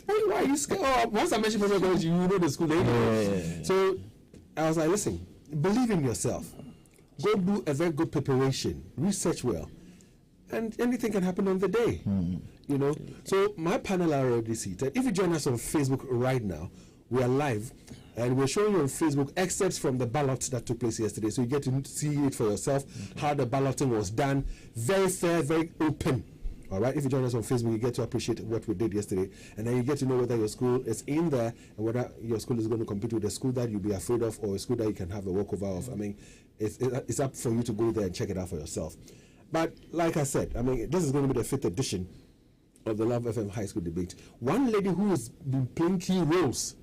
Hey, why are you scared? Oh, once I mentioned Pempe College, you know the school. So I was like, listen, believe in yourself. Go do a very good preparation. Research well. And anything can happen on the day. You know? So my panel are already seated. If you join us on Facebook right now, we are live. And we're showing you on Facebook excerpts from the ballot that took place yesterday. So you get to see it for yourself, how the balloting was done. Very fair, very open. All right, if you join us on Facebook, you get to appreciate what we did yesterday. And then you get to know whether your school is in there and whether your school is going to compete with a school that you'll be afraid of or a school that you can have a walkover of. I mean, it's up for you to go there and check it out for yourself. But like I said, I mean, this is going to be the 5th edition of the Love FM High School debate. One lady who has been playing key roles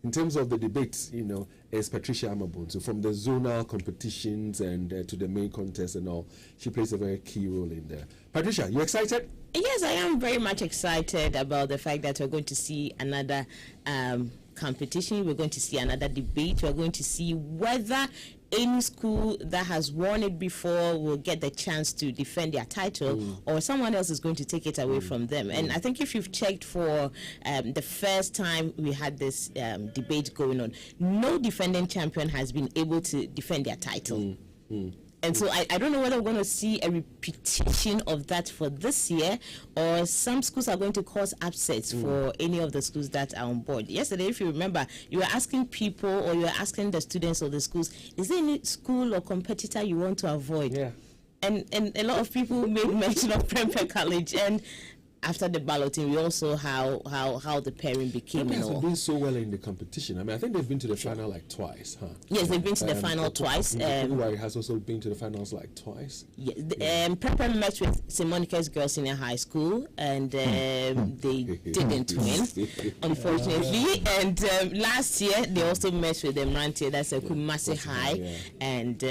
in terms of the debates, you know, is Patricia Amabun. So from the zonal competitions and to the main contest and all, she plays a very key role in there. Patricia, you excited? Yes, I am very much excited about the fact that we're going to see another competition. We're going to see another debate. We're going to see whether any school that has won it before will get the chance to defend their title, or someone else is going to take it away from them. And I think if you've checked for the first time we had this debate going on, no defending champion has been able to defend their title. And so I don't know whether we're going to see a repetition of that for this year, or some schools are going to cause upsets for any of the schools that are on board. Yesterday, if you remember, you were asking people, or you were asking the students of the schools, is there any school or competitor you want to avoid? Yeah. And a lot of people made mention of Prempeh College, and after the balloting, we also how the pairing became. Prempeh has been doing so well in the competition. I mean, I think they've been to the final like twice, huh? Yes, they've been to the final twice. Akuetteh has also been to the finals like twice. Yes, Prempeh met with St. Monica's Girls Senior High School, and they didn't win, unfortunately. And last year, they also met with the Rantier, that's a Kumasi High, and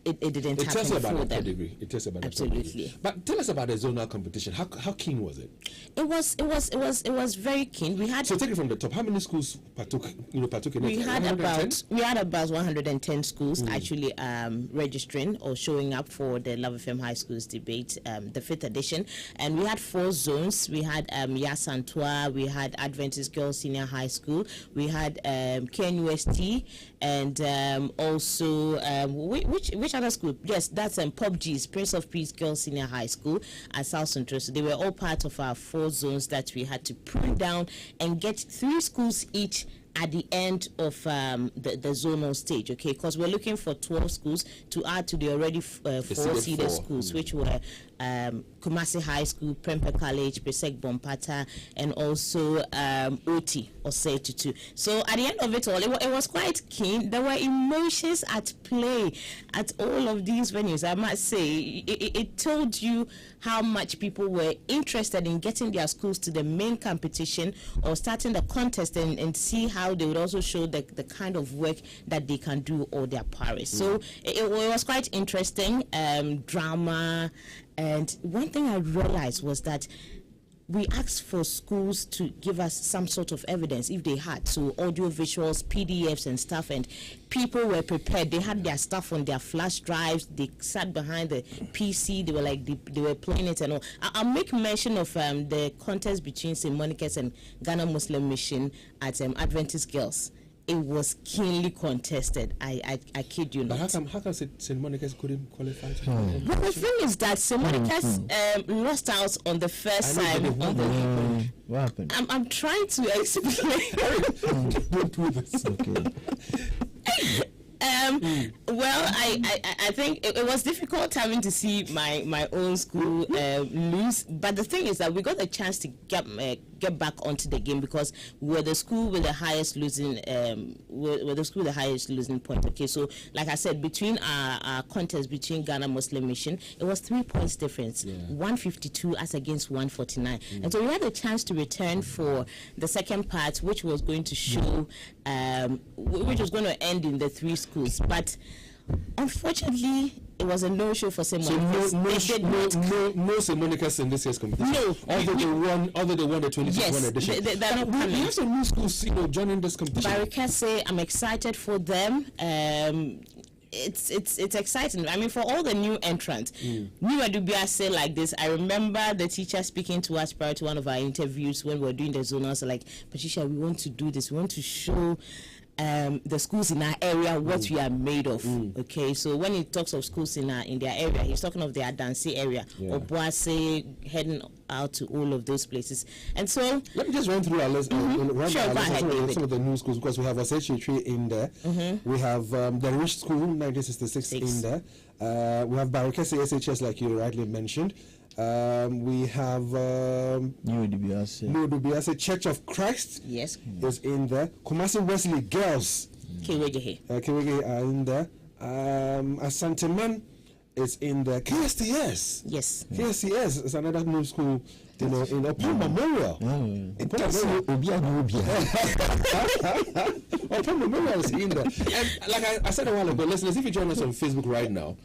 it didn't happen tells you about for the them. pedigree. It tells you about Absolutely. the pedigree. But tell us about the zonal competition. How keen was it? It was very keen. We had, so take it from the top. How many schools partook in it? We had about 110 schools actually registering or showing up for the Love FM High Schools debate, the 5th edition, and we had 4 zones. We had Yasantua, we had Adventist Girls Senior High School, we had KNUST, and also which other school? Yes, that's Pop G's, Prince of Peace Girls Senior High School at South Central. So they were all part of our 4 zones that we had to prune down and get 3 schools each at the end of the zonal stage, okay? Because we're looking for 12 schools to add to the already 4 seeded schools, which were Kumasi High School, Prempeh College, Pesek Bompata, and also Oti or Setutu. So at the end of it all, it was quite keen. There were emotions at play at all of these venues. I must say, it told you how much people were interested in getting their schools to the main competition or starting the contest, and see how they would also show the kind of work that they can do all their parish. So it was quite interesting, drama. And one thing I realized was that we asked for schools to give us some sort of evidence if they had, so audio visuals, PDFs and stuff, and people were prepared. They had their stuff on their flash drives. They sat behind the PC. They were like they were playing it and all. I'll make mention of the contest between St. Monica's and Ghana Muslim Mission at Adventist Girls. It was keenly contested. I kid you not. But how come St. Monica's couldn't qualify? Well, the thing is that St. Monica's lost out on the first time. What happened? I'm trying to explain. Don't do this. Okay. Well, I think it was difficult having to see my own school lose, but the thing is that we got a chance to get back onto the game because we're the school with the highest losing point. Okay, so like I said, between our contest between Ghana Muslim Mission, it was 3 points difference, 152 as against 149, and so we had a chance to return for the second part, which was going to show, which was going to end in the 3 schools, but unfortunately, it was a no-show for St. Monica's. No St. Monica's in this year's competition. No. Although they won the 2021 edition. They're not coming. We have some new schools, joining this competition. Barikese, I'm excited for them. it's exciting. I mean, for all the new entrants, new Adubia say like this. I remember the teacher speaking to us prior to one of our interviews when we were doing the zonals. Like, Patricia, we want to do this. We want to show the schools in our area what we are made of. Okay, so when he talks of schools in their area, he's talking of their Dancy area, or Boise, heading out to all of those places. And so let me just run through our list. Some of the new schools, because we have a Tree in there. We have the Rich School 1966 in there. We have Barakesi SHS, like you rightly mentioned. We have New Dubiase Church of Christ. Yes, is in there. Kumasi Wesley Girls. Kewegehe are in there. Asanteman is in there. KSTS. Yes. KSTS is another new school. You know, in Upon Memorial. Upon Memorial is in there. And like I said a while ago, listeners, if you join us on Facebook right now,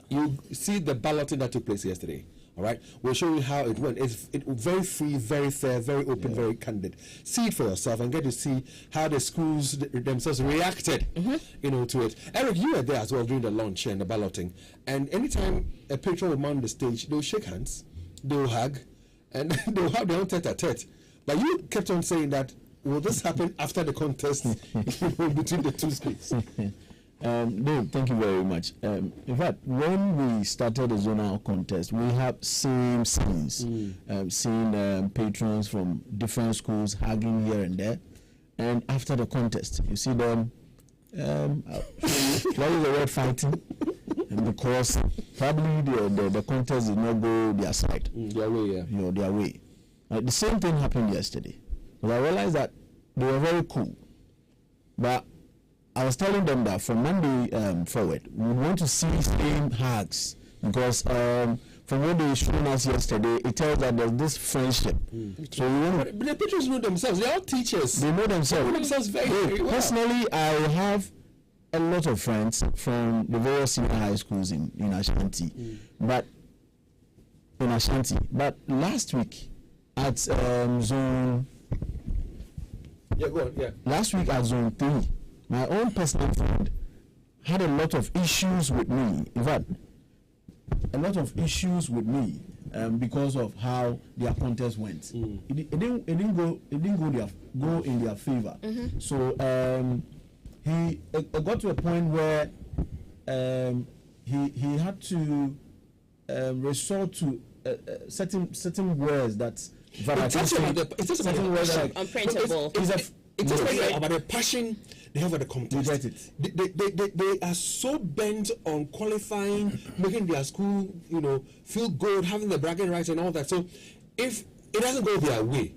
you see the balloting that took place yesterday. All right, we'll show you how it went. It's very free, very fair, very open, very candid. See it for yourself and get to see how the schools themselves reacted, you know, to it. Eric, you were there as well during the launch and the balloting. And anytime a patron would mount the stage, they'll shake hands, they'll hug, and they'll have their own tete-a-tete. But you kept on saying that, will this happen after the contest between the two schools? Dave, thank you very much. In fact, when we started the zonal contest, we have seen scenes, seeing patrons from different schools hugging here and there. And after the contest, you see them, what is the word, fighting? And because probably the contest did not go their side. Their way, yeah. You know, their way. The same thing happened yesterday. But I realized that they were very cool. But I was telling them that from Monday forward, we want to see same hugs, because from what they showed us yesterday, it tells that there's this friendship. So we want. But the teachers know themselves. They're all teachers. They know themselves. They know themselves very well. Personally, I have a lot of friends from the various senior high schools in Ashanti, but last week at zone. Yeah, go on. Yeah. Last week at zone 3. My own personal friend had a lot of issues with me. In fact, a lot of issues with me because of how their contest went. It didn't go in their favor. So he got to a point where he had to resort to certain words that. Unprintable. It's just about the passion they have at the contest. You get it. They are so bent on qualifying, making their school, you know, feel good, having the bragging rights and all that. So if it doesn't go their way,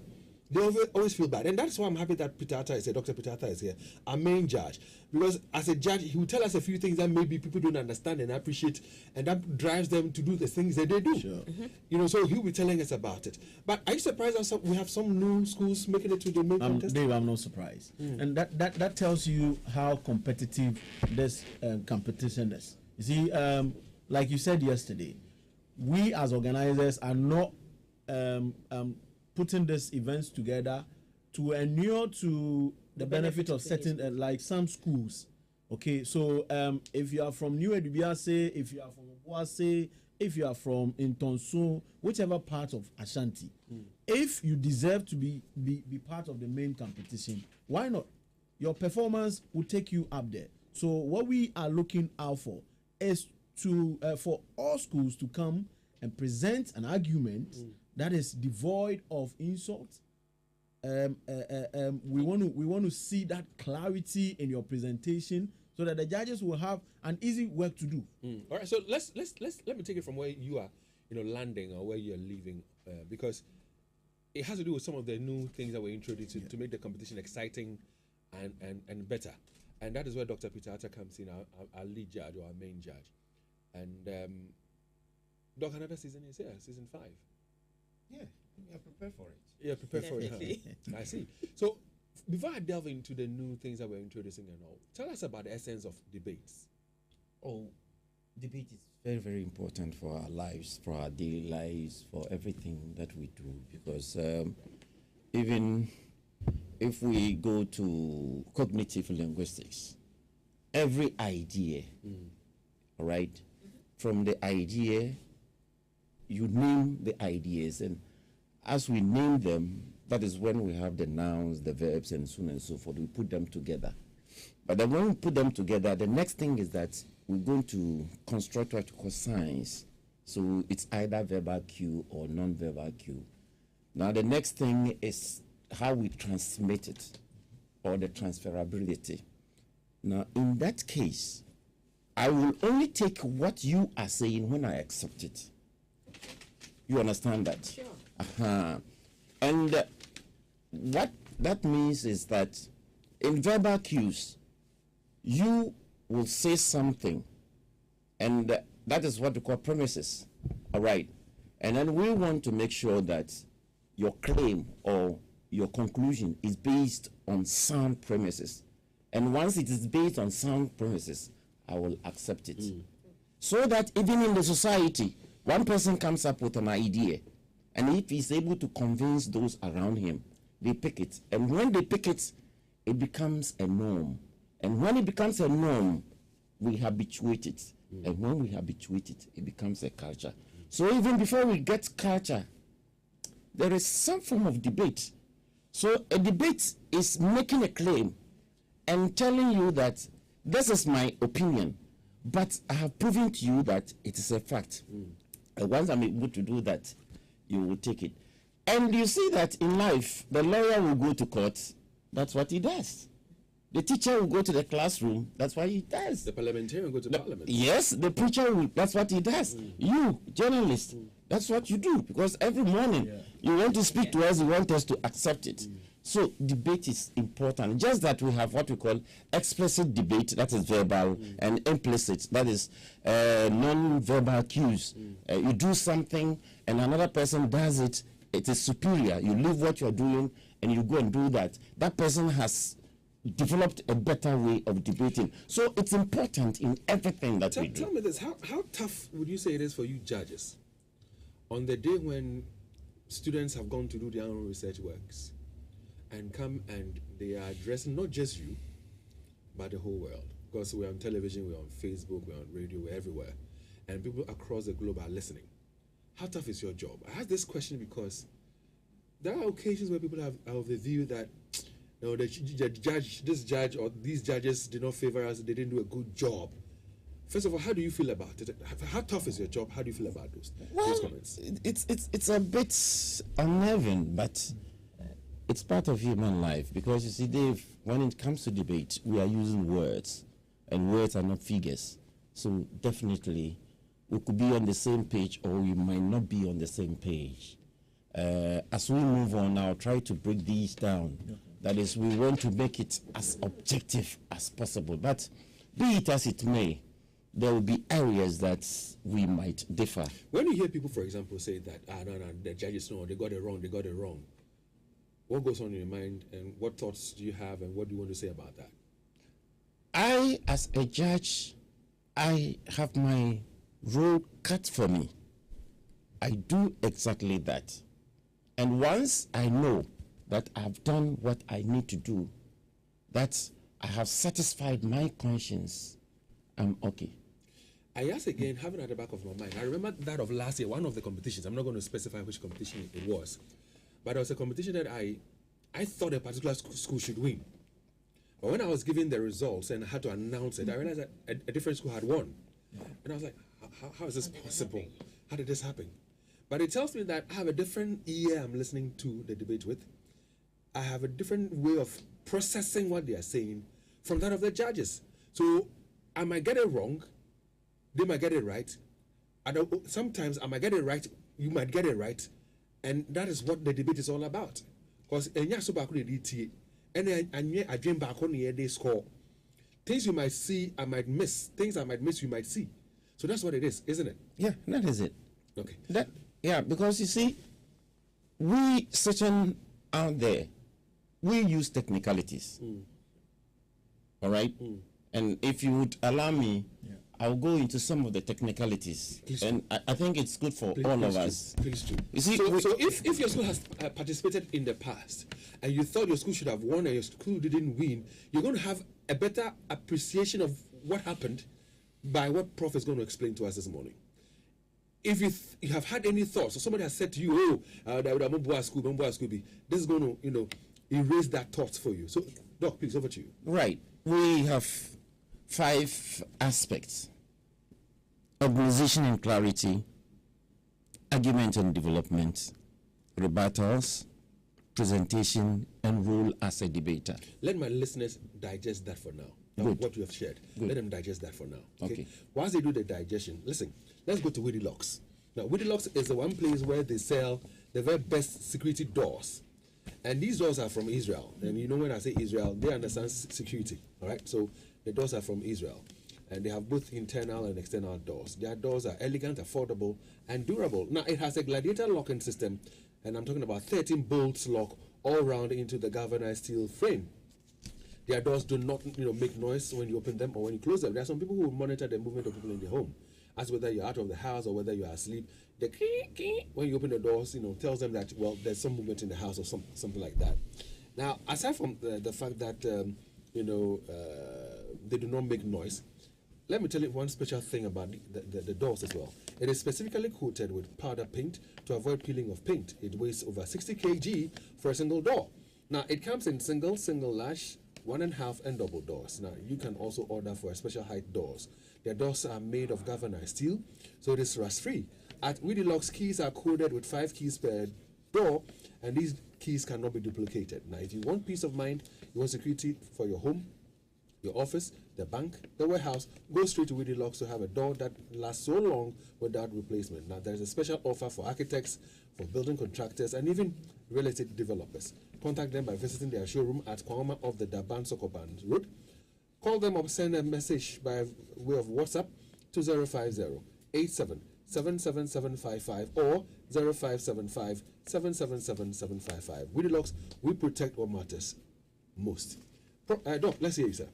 they always feel bad. And that's why I'm happy that Dr. Pitata is here, our main judge. Because as a judge, he will tell us a few things that maybe people don't understand and appreciate, and that drives them to do the things that they do. Sure. You know, so he'll be telling us about it. But are you surprised that we have some new schools making it to the main contest? Dave, I'm not surprised. And that tells you how competitive this competition is. You see, like you said yesterday, we as organizers are not putting these events together to inure to the benefit of certain, like some schools. Okay, so if you are from New Edubiase, if you are from Obuase, if you are from Intonso, whichever part of Ashanti, if you deserve to be part of the main competition, why not? Your performance will take you up there. So what we are looking out for is to for all schools to come and present an argument that is devoid of insult. We want to see that clarity in your presentation, so that the judges will have an easy work to do. All right, so let me take it from where you are, landing or where you're leaving, because it has to do with some of the new things that were introduced to make the competition exciting and better. And that is where Dr. Peter Atta comes in, our lead judge or our main judge. And Doc, another season is here, season 5. Yeah, we are prepared for it. Yeah, prepared for it. Huh? I see. So before I delve into the new things that we're introducing and all, tell us about the essence of debates. Oh, debate is very, very important for our lives, for our daily lives, for everything that we do. Because even if we go to cognitive linguistics, every idea. All right? From the idea, you name the ideas, and as we name them, that is when we have the nouns, the verbs, and so on and so forth. We put them together. But then when we put them together, the next thing is that we're going to construct what we call signs. So it's either verbal cue or non-verbal cue. Now the next thing is how we transmit it, or the transferability. Now in that case, I will only take what you are saying when I accept it. You understand that? Sure. And what that means is that in verbal cues, you will say something, and that is what we call premises. All right. And then we want to make sure that your claim or your conclusion is based on sound premises. And once it is based on sound premises, I will accept it. So that even in the society, one person comes up with an idea, and if he's able to convince those around him, they pick it. And when they pick it, it becomes a norm. And when it becomes a norm, we habituate it. And when we habituate it, it becomes a culture. So even before we get culture, there is some form of debate. So a debate is making a claim and telling you that this is my opinion, but I have proven to you that it is a fact. And once I'm able to do that, you will take it. And you see that in life, the lawyer will go to court. That's what he does. The teacher will go to the classroom. That's what he does. The parliamentarian will go to parliament. Yes, the preacher will. That's what he does. You, journalist, that's what you do. Because every morning you want to speak to us, you want us to accept it. So debate is important. Just that we have what we call explicit debate, that is verbal, and implicit, that is non-verbal cues. You do something and another person does it, it is superior. You leave what you're doing and you go and do that. That person has developed a better way of debating. So it's important in everything that we do. Tell me this, how tough would you say it is for you judges on the day when students have gone to do their own research works and come and they are addressing not just you, but the whole world? Because we're on television, we're on Facebook, we're on radio, we're everywhere. And people across the globe are listening. How tough is your job? I ask this question because there are occasions where people have the view that the judge, this judge or these judges did not favor us, they didn't do a good job. First of all, how do you feel about it? How tough is your job? How do you feel about those comments? It's a bit unnerving, but it's part of human life. Because you see, Dave, when it comes to debate, we are using words, and words are not figures. So definitely, we could be on the same page, or we might not be on the same page. As we move on, I'll try to break these down. That is, we want to make it as objective as possible. But be it as it may, there will be areas that we might differ. When you hear people, for example, say that, no, the judges, no, they got it wrong. What goes on in your mind, and what thoughts do you have, and what do you want to say about that? I, as a judge, I have my role cut for me. I do exactly that. And once I know that I've done what I need to do, that I have satisfied my conscience, I'm okay. I ask again, having at the back of my mind, I remember that of last year, one of the competitions. I'm not going to specify which competition it was, but it was a competition that I thought a particular school should win. But when I was given the results and I had to announce it, I realized that a different school had won. And I was like, how is this possible? How did this happen? But it tells me that I have a different ear I'm listening to the debate with. I have a different way of processing what they are saying from that of the judges. So I might get it wrong, they might get it right. Sometimes I might get it right, you might get it right, and that is what the debate is all about. Because I dream back on the day score. Things you might see, I might miss. Things I might miss, you might see. So that's what it is, isn't it? Yeah, that is it. Okay. Yeah, because you see, we sitting out there, we use technicalities. All right? And if you would allow me, I'll go into some of the technicalities, and I think it's good for all of us. Please do. You see, so if your school has participated in the past and you thought your school should have won and your school didn't win, you're going to have a better appreciation of what happened by what Prof is going to explain to us this morning. If you have had any thoughts, or somebody has said to you, this is going to, erase that thought for you. So, Doc, please, over to you. Right. We have 5 aspects: organization and clarity, argument and development, rebuttals, presentation, and role as a debater. Let my listeners digest that for now. What you have shared. Good. Let them digest that for now. Okay. Once they do the digestion, listen, let's go to Weedy Locks. Now, Weedy Locks is the one place where they sell the very best security doors. And these doors are from Israel. And when I say Israel, they understand security. All right? So the doors are from Israel. And they have both internal and external doors. Their doors are elegant, affordable, and durable. Now, it has a gladiator locking system. And I'm talking about 13 bolts lock all round into the galvanized steel frame. Their doors do not, make noise when you open them or when you close them. There are some people who monitor the movement of people in their home, as whether you're out of the house or whether you are asleep. The key, when you open the doors, tells them that there's some movement in the house or something like that. Now, aside from the fact that they do not make noise, let me tell you one special thing about the doors as well. It is specifically coated with powder paint to avoid peeling of paint. It weighs over 60 kg for a single door. Now, it comes in single lash, 1.5 and double doors. Now, you can also order for a special height doors. Their doors are made of galvanized steel, so it is rust-free. At Weedy Locks, keys are coded with 5 keys per door, and these keys cannot be duplicated. Now, if you want peace of mind, you want security for your home, your office, the bank, the warehouse, go straight to Weedy Locks to have a door that lasts so long without replacement. Now, there's a special offer for architects, for building contractors, and even real estate developers. Contact them by visiting their showroom at Kwama of the Daban Sokoban Road. Call them or send a message by way of WhatsApp to 050-87-77755 or 0575-777-755. Weedy Locks, we protect what matters most. Doc, let's hear you, sir.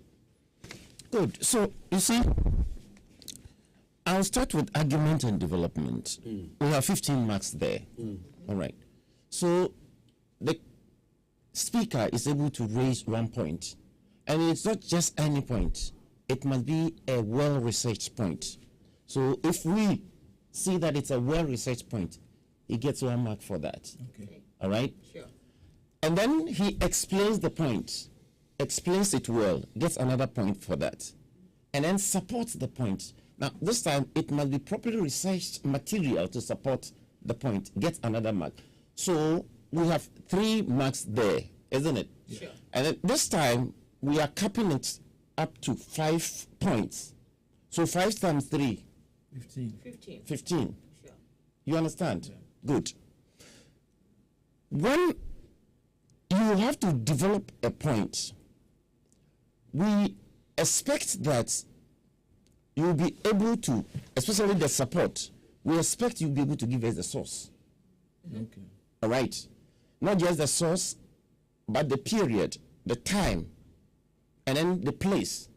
Good. So, you see, I'll start with argument and development. We have 15 marks there. All right. So, the speaker is able to raise one point. And it's not just any point. It must be a well-researched point. So, if we see that it's a well-researched point, he gets 1 mark for that. Okay. All right? Sure. And then he explains the point, explains it well, gets another point for that, and then supports the point. Now, this time, it must be properly researched material to support the point, gets another mark. So, we have 3 marks there, isn't it? Sure. And then this time, we are capping it up to 5 points. So, 5 times 3. 15. 15. Sure. You understand? Yeah. Good. When you have to develop a point, we expect that you'll be able to, especially the support, we expect you'll be able to give us the source. Okay. All right? Not just the source, but the period, the time, and then the place.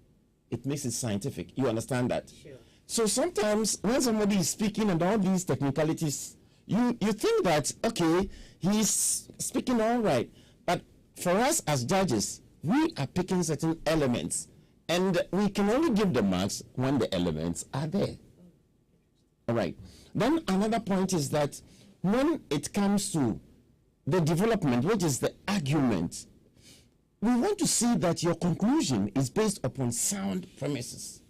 It makes it scientific. You understand that? Sure. So sometimes when somebody is speaking and all these technicalities, you think that, okay, he's speaking all right. But for us as judges, we are picking certain elements. And we can only give the marks when the elements are there. All right. Then another point is that when it comes to the development, which is the argument, we want to see that your conclusion is based upon sound premises.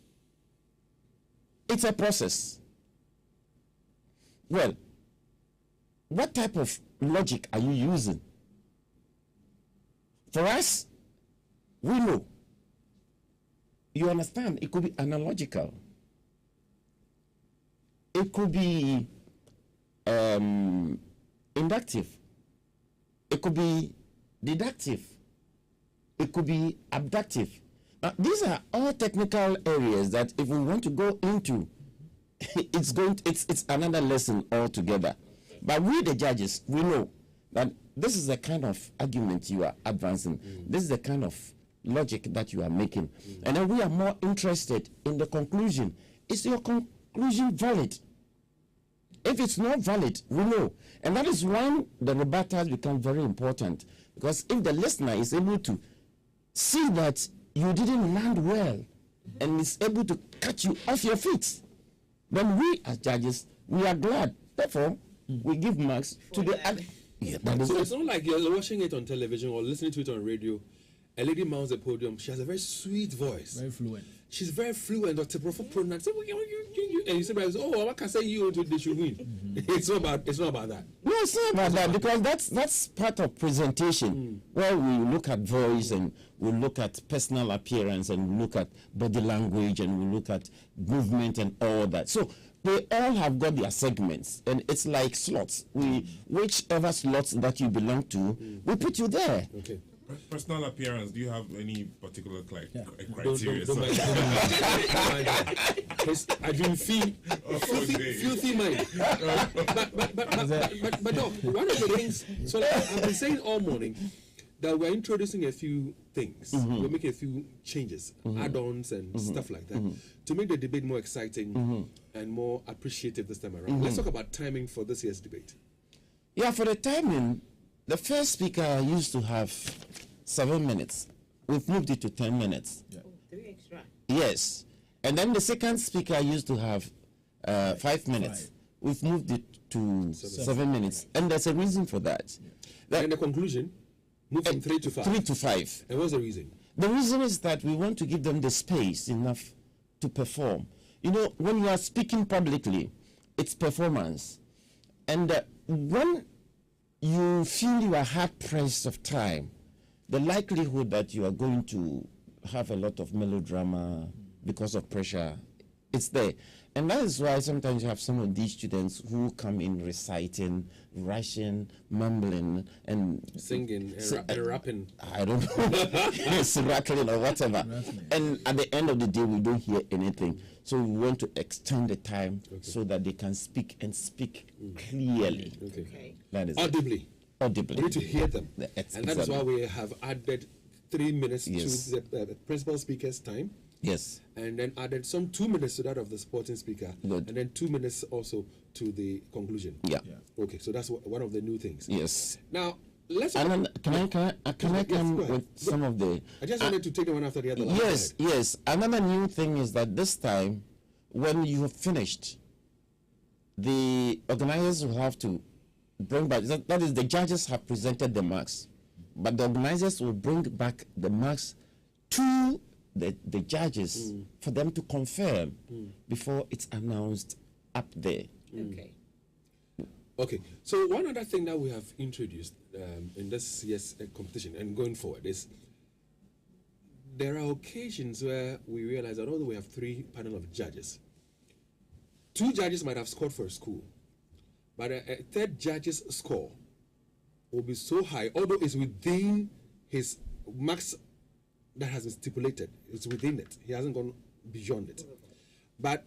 It's a process. Well, what type of logic are you using? For us, we know. You understand? It could be analogical. It could be inductive. It could be deductive. It could be abductive. These are all technical areas that if we want to go into, it's another lesson altogether. But we, the judges, we know that this is the kind of argument you are advancing. This is the kind of logic that you are making. And then we are more interested in the conclusion is your conclusion valid? If it's not valid, we know. And that is when the rebuttals become very important. Because if the listener is able to see that you didn't land well and is able to catch you off your feet, then we as judges, we are glad. Therefore, we give marks to the other. Yeah, so it's not like you're watching it on television or listening to it on radio. A lady mounts the podium. She has a very sweet voice. Very fluent. She's very fluent. Dr. Professor pronouns. And you say, "Oh, what can I say you they should win?" It's not about that. No, it's not about that, because that's part of presentation, where we look at voice and we look at personal appearance and we look at body language and we look at movement and all that. So they all have got their segments, and it's like slots. Whichever slots that you belong to, we put you there. Okay. Personal appearance, do you have any particular criteria? Don't mind. I dream filthy mind. But Doc, one of the things, so like, I've been saying all morning that we're introducing a few things. We're making a few changes, add-ons and stuff like that, to make the debate more exciting and more appreciative this time around. Let's talk about timing for this year's debate. Yeah, for the timing, the first speaker used to have 7 minutes. We've moved it to 10 minutes. Oh, 3 extra. Yes. And then the second speaker used to have 5 minutes. 5. We've moved it to 7 minutes. And there's a reason for that. And the conclusion, move from 3 to 5. 3 to 5. And what's the reason? The reason is that we want to give them the space enough to perform. You know, when you are speaking publicly, it's performance. And when you feel you are hard pressed of time, the likelihood that you are going to have a lot of melodrama because of pressure, it's there. And that is why sometimes you have some of these students who come in reciting, rushing, mumbling, and Singing and rapping. I don't know, it's rattling or whatever. And at the end of the day, we don't hear anything. So we want to extend the time so that they can speak and speak clearly. Okay. That is Audibly. audibly. We need to hear them. Exactly. And that is why we have added 3 minutes Yes. to the principal speaker's time. Yes. And then added some 2 minutes to that of the supporting speaker. Good. And then 2 minutes also to the conclusion. Yeah. Okay, so that's one of the new things. Yes. Now, let's... And then can I come Yes, go ahead. with some of the... I just wanted to take them one after the other. Yes, yes. Another new thing is that this time, when you have finished, the organizers will have to bring back, that is, the judges have presented the marks, but the organizers will bring back the marks to the judges for them to confirm before it's announced up there. Okay. Okay, so one other thing that we have introduced in this year's competition and going forward is there are occasions where we realize that although we have 3 panel of judges, 2 judges might have scored for a school, but a third judge's score will be so high, although it's within his marks that has been stipulated, it's within it. He hasn't gone beyond it. But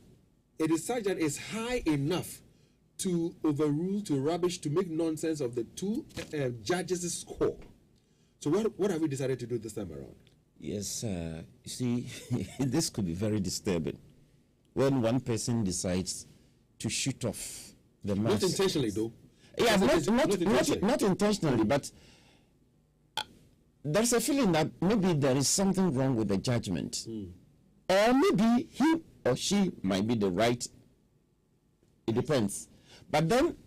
it is such that it's high enough to overrule, to rubbish, to make nonsense of the 2 judges' score. So what have we decided to do this time around? Yes, you see, this could be very disturbing when one person decides to shoot off the marks. Not intentionally, though. Yeah, Not not intentionally, but there's a feeling that maybe there is something wrong with the judgment. Or maybe he or she might be the right. It depends. But then,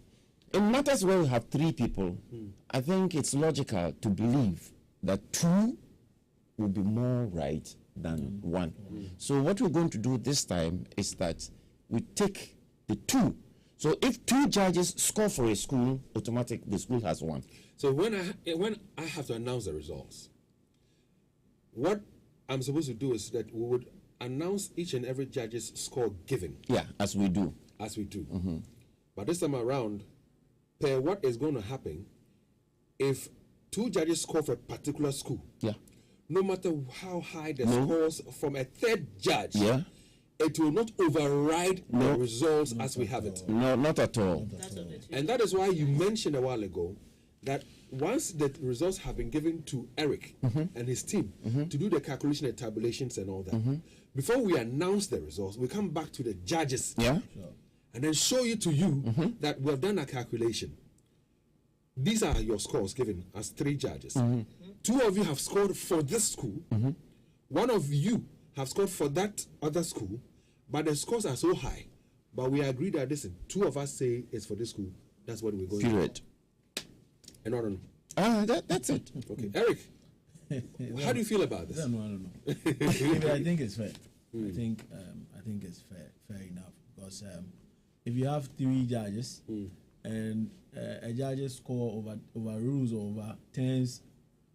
in matters where we have 3 people, I think it's logical to believe that 2 will be more right than 1. So what we're going to do this time is that we take the 2. So if 2 judges score for a school, automatic the school has 1. So when I have to announce the results, what I'm supposed to do is that we would announce each and every judge's score given. Yeah, as we do. As we do. But this time around, per what is going to happen, if 2 judges score for a particular school, Yeah. no matter how high the scores from a third judge, Yeah. it will not override the results as we have it. No, not at all. And that is why you mentioned a while ago that once the results have been given to Eric and his team to do the calculation and tabulations and all that, before we announce the results, we come back to the judges Yeah. and then show you that we have done a calculation. These are your scores given as 3 judges. 2 of you have scored for this school. 1 of you have scored for that other school, but the scores are so high. But we agree that, listen, 2 of us say it's for this school. That's what we're going to do. Period. And I don't know. That's it. Okay, Eric, how do you feel about this? I don't know. I think it's fair. I think it's fair enough, because if you have 3 judges and a judge's score over rules or over turns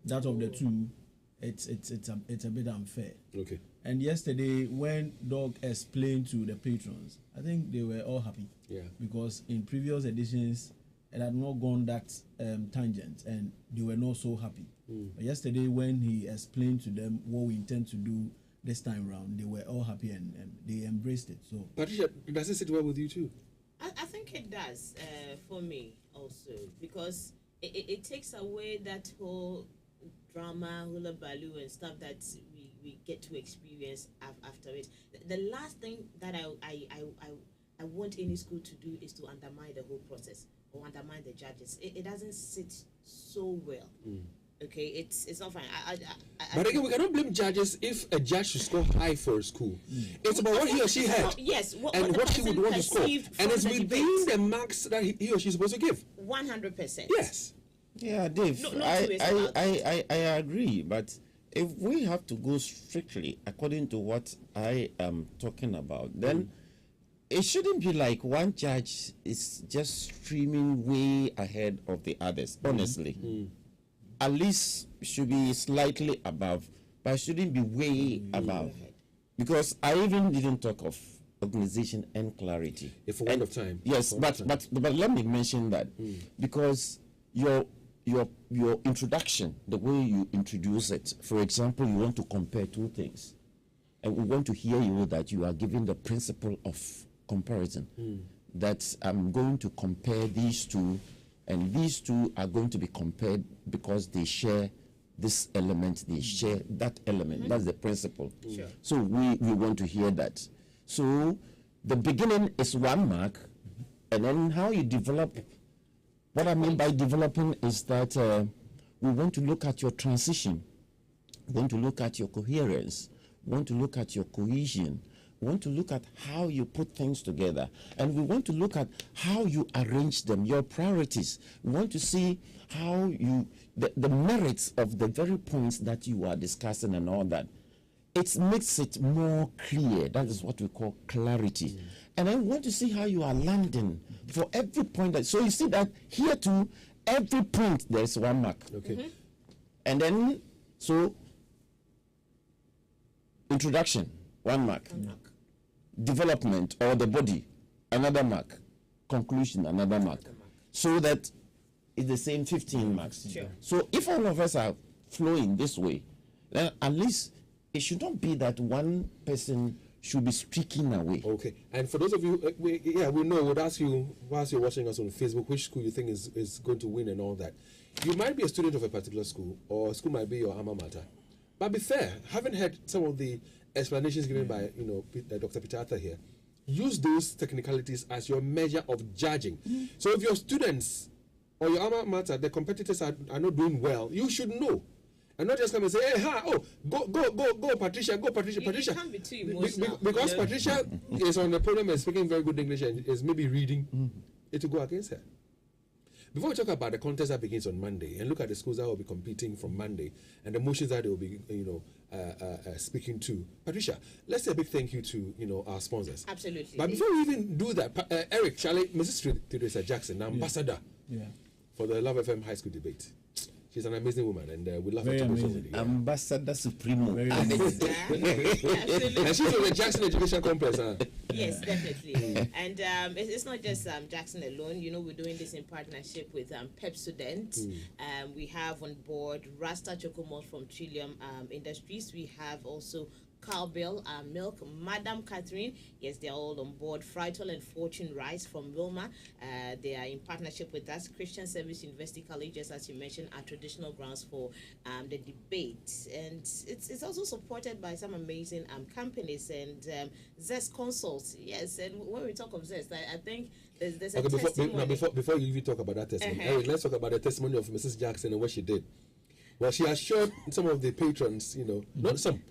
that of the 2, it's a bit unfair. Okay. And yesterday, when Doug explained to the patrons, I think they were all happy. Yeah. Because in previous editions, it had not gone that tangent, and they were not so happy. But yesterday, when he explained to them what we intend to do this time round, they were all happy and they embraced it. So, Patricia, does it sit well with you too? I think it does for me also, because it takes away that whole drama, hula baloo and stuff that we get to experience after it. The last thing that I want any school to do is to undermine the whole process or undermine the judges. It doesn't sit so well. Okay, it's not fine. But again, we cannot blame judges if a judge should score high for a school. It's about what he or she had. Yes, and what he would want to score. And it's within the marks that he or she is supposed to give. 100%. Yes. Yeah, Dave, I agree, but if we have to go strictly according to what I am talking about, then it shouldn't be like one judge is just streaming way ahead of the others, honestly. At least should be slightly above, but shouldn't be way above. Because I even didn't talk of organization and clarity. For want of time. Yes, but let me mention that because your introduction, the way you introduce it, for example, you want to compare 2 things, and we want to hear you that you are giving the principle of comparison, that I'm going to compare these 2, and these 2 are going to be compared because they share this element, they share that element. That's the principle. Sure. So we want to hear that. So the beginning is 1 mark, and then how you develop. What I mean by developing is that we want to look at your transition, we want to look at your coherence, we want to look at your cohesion, we want to look at how you put things together, and we want to look at how you arrange them, your priorities. We want to see how the merits of the very points that you are discussing and all that. It makes it more clear. That is what we call clarity. And I want to see how you are landing for every point. So you see that here too, every point there is 1 mark. Okay. And then, so, introduction, 1 mark. Development or the body, another mark. Conclusion, another mark. So that it's the same 15 marks. Sure. So if all of us are flowing this way, then at least it should not be that one person should be streaking away. Okay. And for those of you, we know, we'd ask you, whilst you're watching us on Facebook, which school you think is going to win and all that. You might be a student of a particular school, or a school might be your alma mater. But be fair, having heard some of the explanations given by, Dr. Peter Arthur here, use those technicalities as your measure of judging. So if your students or your alma mater, the competitors are not doing well, you should know. And not just come and say, go, Patricia, go, Patricia. You can't be too emotional. Because Patricia is on the podium and speaking very good English and is maybe reading, it will go against her. Before we talk about the contest that begins on Monday and look at the schools that will be competing from Monday and the motions that they will be, speaking to, Patricia, let's say a big thank you to, our sponsors. Absolutely. But before we even do that, Eric, Mrs. Teresa Jackson, ambassador for the Love FM High School debate. She's an amazing woman, and we love her to be Ambassador Supremo. And she's from the Jackson Education Complex, huh? Yes, definitely. And it's not just Jackson alone. We're doing this in partnership with Pepsodent. We have on board Rasta Chocomalt from Trillium Industries. We have also Cowbell, Milk, Madam Catherine. Yes, they're all on board. Frital and Fortune Rice from Wilma. They are in partnership with us. Christian Service University College, just as you mentioned, are traditional grounds for the debate. And it's also supported by some amazing companies and Zest Consults. Yes, and when we talk of Zest, I think there's a testimony. Before you even talk about that testimony, Eric, let's talk about the testimony of Mrs. Jackson and what she did. Well, she assured some of the patrons, not some,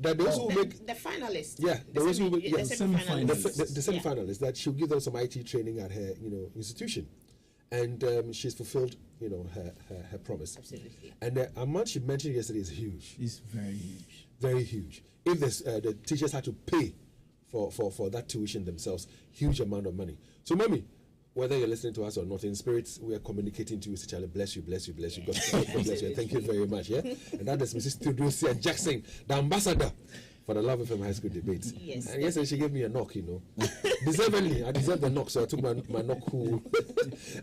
that those who make the finalists, the semi-finalists, semi-finalists, that she'll give them some IT training at her, institution, and she's fulfilled, her promise. Absolutely. And the amount she mentioned yesterday is huge. It's very huge. Very huge. If the teachers had to pay for that tuition themselves, huge amount of money. So, Mommy, whether you're listening to us or not, in spirits, we are communicating to you. Charlie, bless you, bless you, bless you. God bless you. Thank you very much. Yeah, and that is Mrs. Theodosia Jackson, the ambassador for the Love FM High School debates. Yes. And yesterday she gave me a knock. Deservedly, I deserved the knock, so I took my knock. Cool.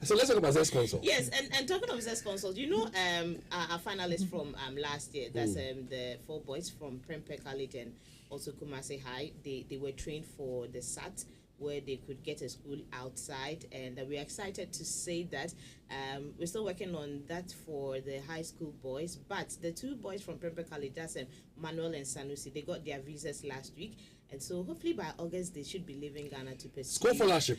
So let's talk about Zest Consult. Yes, and talking of Zest Consult, our finalists from last year. That's the 4 boys from Prempeh College and also Kumasi High. They were trained for the SAT, where they could get a school outside, and we're excited to say that we're still working on that for the high school boys, but the 2 boys from Prempeh College, that's Manuel and Sanusi, they got their visas last week, and so hopefully by August they should be leaving Ghana to pursue school scholarship,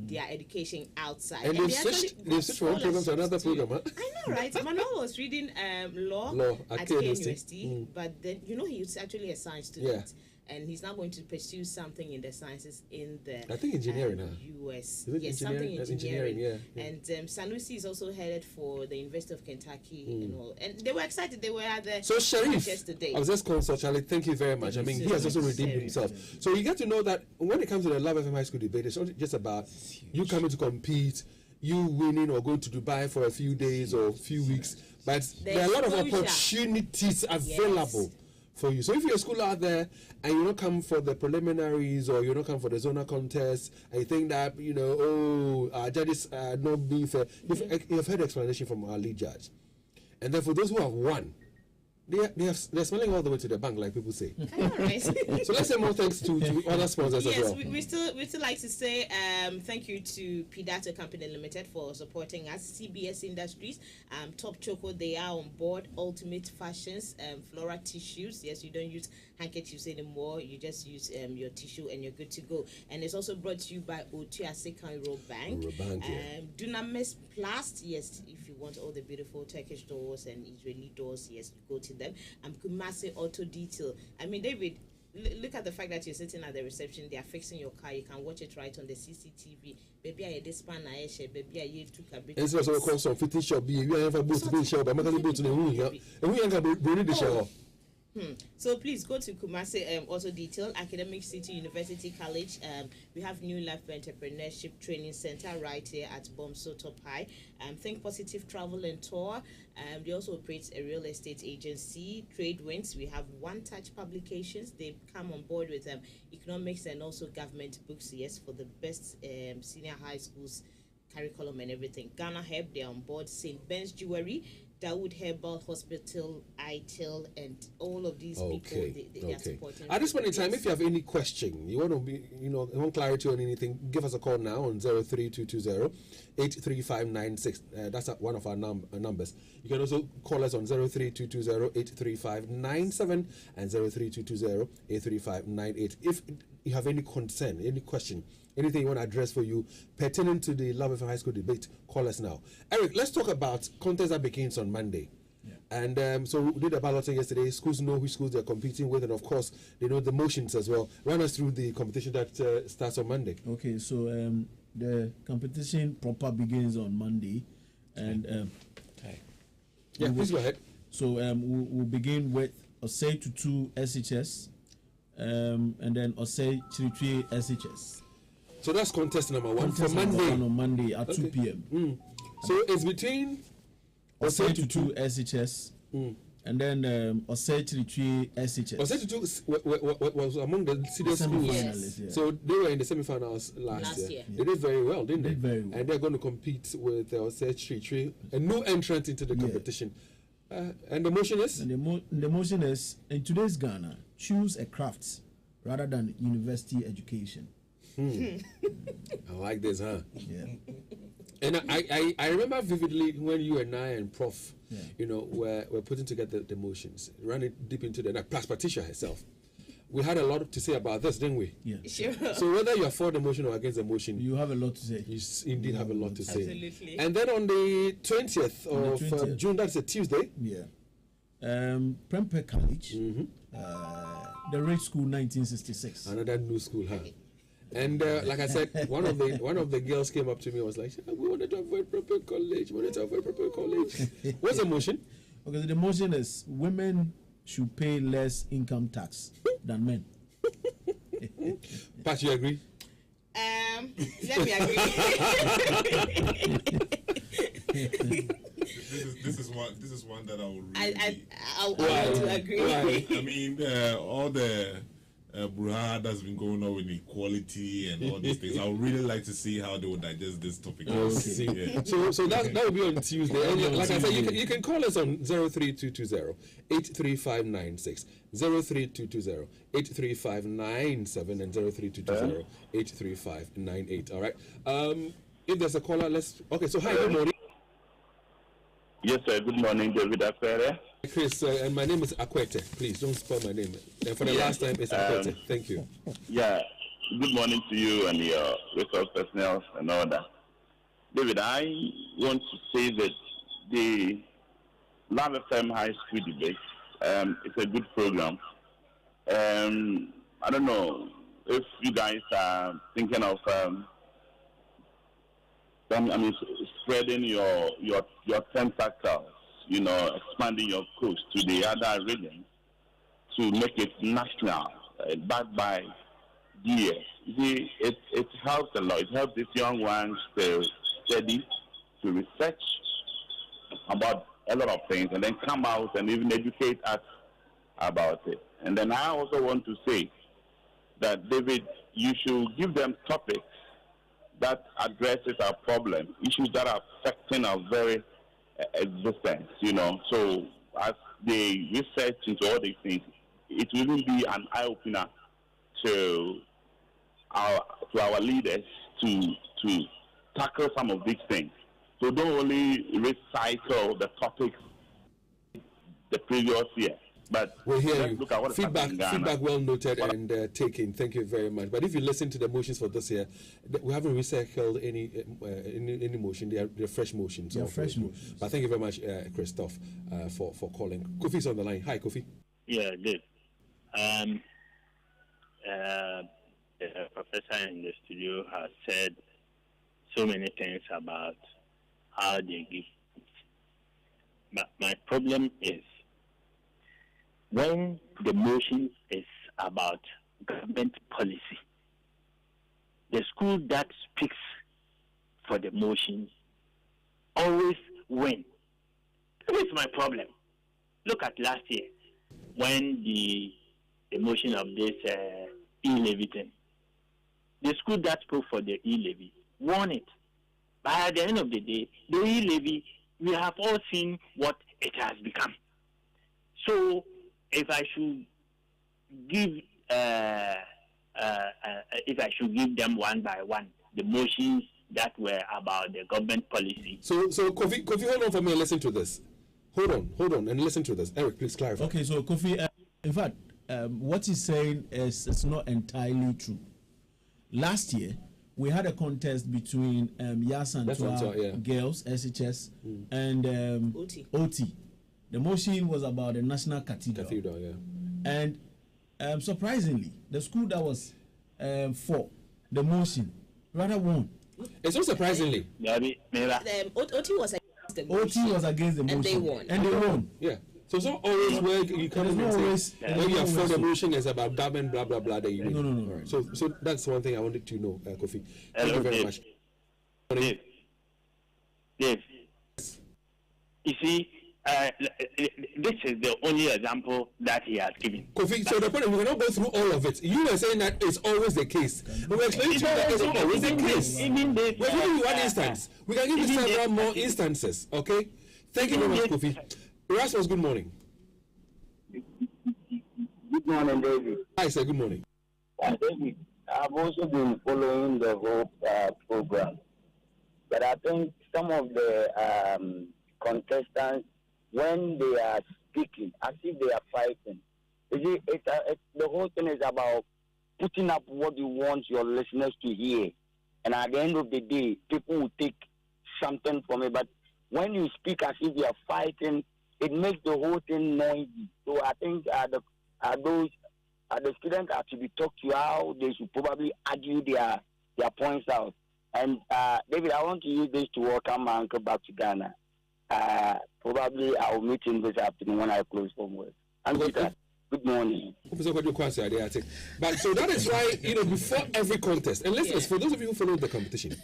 their education outside. And they've switched from one program to another program, huh? I know, right? Manuel was reading law at Akuetteh University, but then he's actually a science student. Yeah. And he's now going to pursue something in the sciences in the I think engineering US. Yes, something engineering. Yeah. And Sanusi is also headed for the University of Kentucky and all. And they were excited. They were at the Sharif yesterday. I was just Consult, Charlie. Thank you very much. I mean, he has also redeemed himself. So you get to know that when it comes to the Love FM High School debate, it's not just about you coming to compete, you winning or going to Dubai for a few days or a few weeks, but there are a lot of opportunities available. For you. So if you're a school out there and you don't come for the preliminaries or you don't come for the zonal contest and you think that, our judges are not being fair, you've heard the explanation from our lead judge. And then for those who have won, they're smelling all the way to the bank, like people say. I know, right? So let's say more thanks to other sponsors as well. Yes, we still like to say thank you to Pidato Company Limited for supporting us. CBS Industries, Top Choco, they are on board. Ultimate Fashions, Flora Tissues. Yes, you don't use handkerchiefs anymore. You just use your tissue and you're good to go. And it's also brought to you by Otua Sekan Bank. Dunamis Plast. Yes, if you want all the beautiful Turkish doors and Israeli doors, yes, you go to them. Kumasi Auto Detail. I mean, David, look at the fact that you're sitting at the reception. They are fixing your car. You can watch it right on the CCTV. Baby, I this pan I share. Baby, I took a bit. It's also called some fitting shop. We have a boot to be show, but I'm not going to the room. And we ain't going to bring the show. So please go to Kumasi Auto Detail, Academic City University College. We have New Life Entrepreneurship Training Center right here at Bomso Top High. Think Positive Travel and Tour. They also operate a real estate agency, Trade Winds. We have One Touch Publications. They come on board with economics and also government books, yes, for the best senior high schools curriculum and everything. Ghana Herb, they're on board. St. Ben's Jewelry, Dawood Herbal Hospital, ITIL, and all of these people, they are supporting. At this point in time, if you have any question, you want to be, you want clarity on anything, give us a call now on 03220-83596. That's one of our numbers. You can also call us on 03220-83597 and 03220-83598. If you have any concern, any question, anything you want to address for you pertaining to the Love FM High School debate, call us now. Eric, let's talk about contests that begins on Monday. Yeah. And so we did a balloting yesterday. Schools know which schools they're competing with, and of course, they know the motions as well. Run us through the competition that starts on Monday. Okay, so the competition proper begins on Monday. And please go ahead. So we'll begin with Osei Tutu SHS, and then Osei Chiritri SHS. So that's contest number one for Monday. On Monday at 2 p.m. So it's between Osei Tutu SHS and then Osei Chiritri SHS. Osei Tutu was among the senior schools. Yes. Yeah. So they were in the semi-finals last year. Yeah. They did very well, didn't they? Very well. And they're going to compete with Osei Chiritri, a new entrant into the competition. And the motion is? And the motion is, in today's Ghana, choose a craft rather than university education. I like this, huh? Yeah. And I remember vividly when you and I and Prof, were putting together the motions, running deep into plus Patricia herself. We had a lot to say about this, didn't we? Yeah. Sure. So whether you're for the motion or against the motion, You have a lot to say. you indeed have a lot to say. Absolutely. And then on the 20th of 20th. June, that's a Tuesday. Yeah. Prempeh College, the Rich School 1966. Another new school, huh? And like I said, one of the girls came up to me and was like, "We wanted to avoid Prempeh College. We wanted to avoid Prempeh College." What's the motion? Okay, so the motion is women should pay less income tax than men. Pat, you agree? Let me agree. This is one that I will really. I want to agree. Why? I mean, all the brouhaha that's been going on with equality and all these things. I would really like to see how they will digest this topic. See. Yeah. So that will be on Tuesday. And like I said, you can call us on 03220-83596, 03220-83597, and 03220-83598. All right. If there's a caller, okay. So hi, good morning. Yes, sir. Good morning, David Akuetteh. Chris, and my name is Akuetteh. Please don't spell my name. And for the last time, it's Akuetteh. Thank you. Yeah. Good morning to you and your resource personnel and all that. David, I want to say that the Love FM High School debate is a good program. I don't know if you guys are thinking of spreading your tentacles, expanding your coast to the other regions to make it national, backed by DS. You see, it helps a lot. It helps these young ones to study, to research about a lot of things, and then come out and even educate us about it. And then I also want to say that, David, you should give them topics that addresses our problem, issues that are affecting our very existence, So as they research into all these things, it will even be an eye-opener to our leaders to tackle some of these things. So don't only recycle the topics the previous year. But we'll hear you. Look at what feedback well noted and taken. Thank you very much. But if you listen to the motions for this year, we haven't recycled any motion. They're fresh motions. They're fresh motions. But thank you very much, Christoph, for calling. Kofi's on the line. Hi, Kofi. Yeah, good. The professor in the studio has said so many things about how they give. But my problem is, when the motion is about government policy, the school that speaks for the motion always win. That is my problem. Look at last year when the motion of this e-levy thing. The school that spoke for the e-levy won it. But at the end of the day, the e-levy, we have all seen what it has become. So if I should give them one by one the motions that were about the government policy. So Kofi, hold on for me and listen to this. Hold on and listen to this. Eric, please clarify. Okay, so Kofi, in fact, what he's saying is not entirely true. Last year, we had a contest between Yasantua girls, SHS, and OT. The motion was about the National Cathedral. And surprisingly, the school that was for the motion rather won. It's not surprisingly. OT was against the motion. OT was against the motion. And they won. Yeah. So it's not always where you come in and say, when you are for the motion, it's about government, blah, blah, blah, that you win. No. Right. So that's one thing I wanted to know, Kofi. Thank you very much. Dave, you see, this is the only example that he has given. Kofi, so the point is we cannot go through all of it. You were saying that it's always the case. But we're explaining to you that it's not always the case. We're giving you one instance. We can give you several more instances, okay? Thank you very much, Kofi. Erasmus, good morning. Good Good morning, David. Hi, sir. Good morning. David, I've also been following the whole program, but I think some of the contestants, when they are speaking, as if they are fighting, the whole thing is about putting up what you want your listeners to hear, and at the end of the day, people will take something from it. But when you speak as if you are fighting, it makes the whole thing noisy. So I think the students are to be talked to how they should probably argue their points out. And David, I want to use this to welcome my uncle back to Ghana. Probably I'll meet him this afternoon when I close from work. Uncle, good morning. But so that is why, before every contest, and listen, for those of you who follow the competition,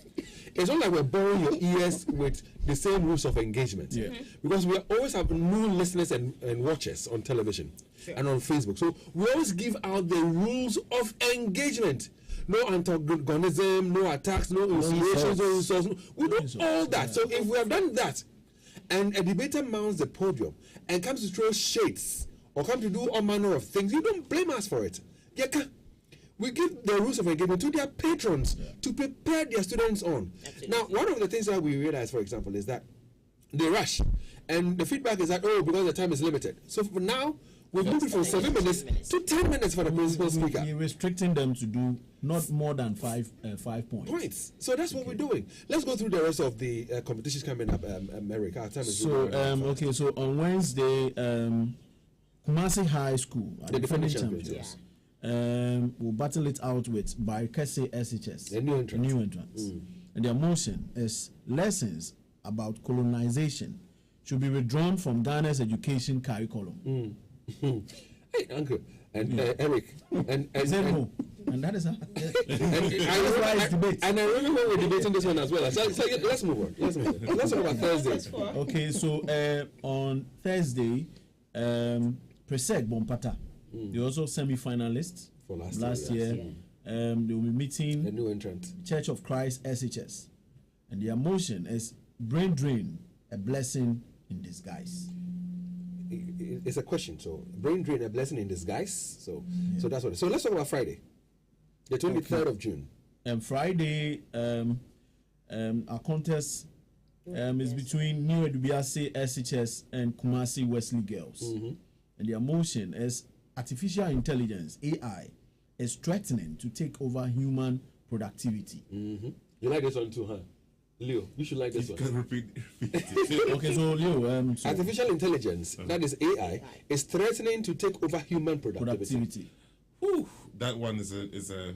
it's not like we're boring your ears with the same rules of engagement. Yeah. Because we always have new listeners and watchers on television and on Facebook. So we always give out the rules of engagement. No antagonism, no attacks, no insinuations, no insults. We do all that. So if we have done that, and a debater mounts the podium and comes to throw shades or come to do all manner of things, you don't blame us for it. We give the rules of engagement to their patrons to prepare their students on. Absolutely. Now, one of the things that we realize, for example, is that they rush. And the feedback is that, because the time is limited. So for now, we've moved it from 7 minutes to 10 minutes for the principal speaker. We're restricting them to do not more than 5 points. So that's what we're doing. Let's go through the rest of the competitions coming up, Eric. Our time is so on Wednesday, Kumasi High School, the defending champions, will battle it out with Akuetteh SHS, a new entrant. And their motion is lessons about colonization should be withdrawn from Ghana's education curriculum. Hey, Uncle, and Eric, and no. And that is how. And I remember we were debating this one as well. So let's move on. Let's talk about Thursday. Okay, so on Thursday, Presec Bompata, they're also semi-finalists for last year. They will be meeting a new entrant, Church of Christ SHS, and their motion is brain drain, a blessing in disguise. It's a question. So brain drain, a blessing in disguise. So that's what. So let's talk about Friday, the 23rd of June. And Friday, our contest is between New Edubiase SHS and Kumasi Wesley Girls, and their motion is artificial intelligence (AI) is threatening to take over human productivity. You like this one too, huh? Leo, you should like this one. Can repeat Okay, so Leo, artificial intelligence, that is AI, is threatening to take over human productivity. Whew, that one is a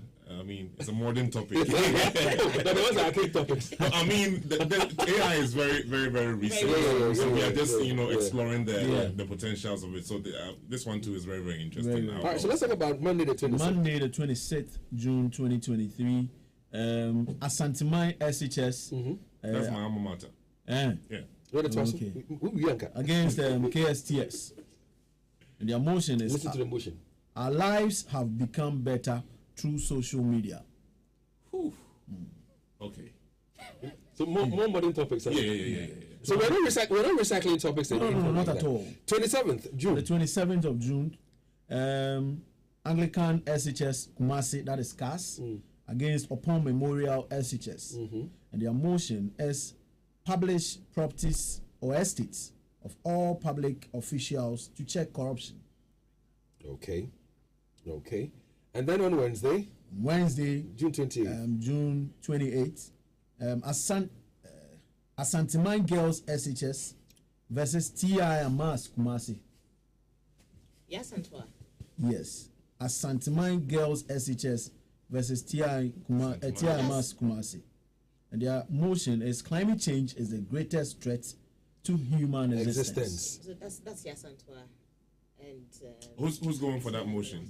it's a modern topic. But those are archaic topics. I mean, the AI is very, very, very recent. So we are just, exploring the potentials of it. So this one too is very, very interesting. All right, so let's talk about Monday the 26th. Monday the 26th, June 2023. Asantemai SHS. That's my alma mater. Yeah. Okay. Against KSTS. And their motion is. Listen to the motion. Our lives have become better through social media. Okay. So more modern topics. Yeah. So we're not recycling topics. No, not at all. 27th June. The 27th of June. Anglican SHS Kumasi, that is CAS, against Upon Memorial SHS. And their motion is publish properties or estates of all public officials to check corruption. Okay. And then on Wednesday, June 28th. June 28th, Asantemai Girls SHS versus TI Amas Kumasi. Yes, Antoine. Yes. Asantemai Girls SHS versus TI Amas Kumasi. And their motion is climate change is the greatest threat to human existence. So that's Yes, Antoine. And who's going for that motion?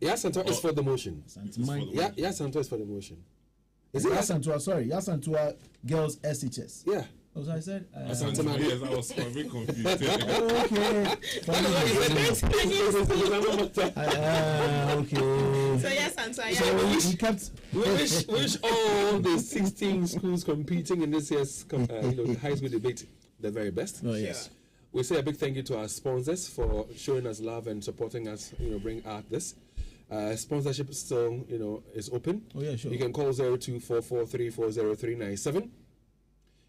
Yes, Antoine is for the motion. Yes, Antoine is for the motion. Is it Yes, Antoine? Sorry, Yes, Antoine Girls SHS. Yeah. As I said, yes, I was a bit confused. Okay. So yes, Antoine. So we kept. We wish all the 16 schools competing in this year's high school debate the very best. Oh yes. we say a big thank you to our sponsors for showing us love and supporting us, bring out this. Sponsorship still, is open. Oh, yeah, sure. You can call 0244340397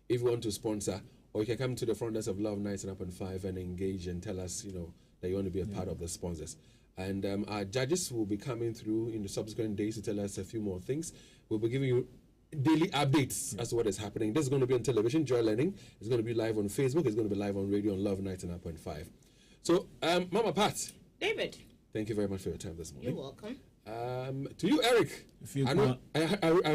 if you want to sponsor, or you can come to the front desk of Love 99.5 and engage and tell us, that you want to be a part of the sponsors. And our judges will be coming through in the subsequent days to tell us a few more things. We'll be giving you daily updates as to what is happening. This is going to be on television, Joy Learning. It's going to be live on Facebook. It's going to be live on radio on Love 99.5. So, Mama Pat. David. Thank you very much for your time this morning. You're welcome. To you, Eric. I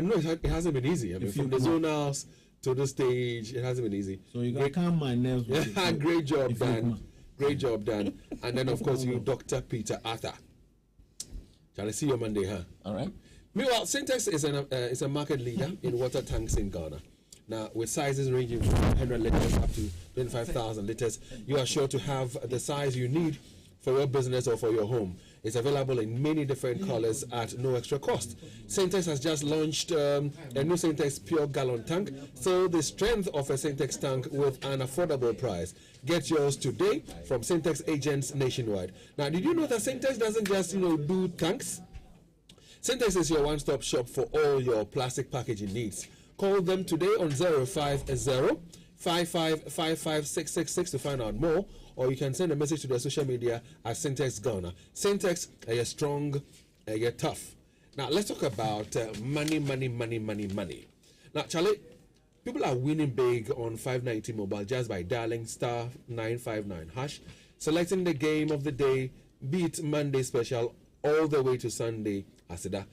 know it hasn't been easy. I mean, from the zonals to the stage, it hasn't been easy. So you can calm my nerves. Great job done. Great job done. And then, of course, you, Dr. Peter Arthur. Shall I see you Monday, huh? All right. Meanwhile, Syntex is a market leader in water tanks in Ghana. Now, with sizes ranging from 100 liters up to 25,000 liters, you are sure to have the size you need for your business or for your home. It's available in many different colors at no extra cost. Syntex has just launched a new Syntex Pure Gallon tank, so the strength of a Syntex tank with an affordable price. Get yours today from Syntex agents nationwide. Now, did you know that Syntex doesn't just do tanks? Syntex is your one-stop shop for all your plastic packaging needs. Call them today on 050-5555-666 to find out more, or you can send a message to their social media at Syntex Ghana. Syntex, you're strong, you're tough. Now, let's talk about money. Now, Charlie, people are winning big on 590 mobile just by dialing *959#, selecting the game of the day, be it Monday special all the way to Sunday Asida.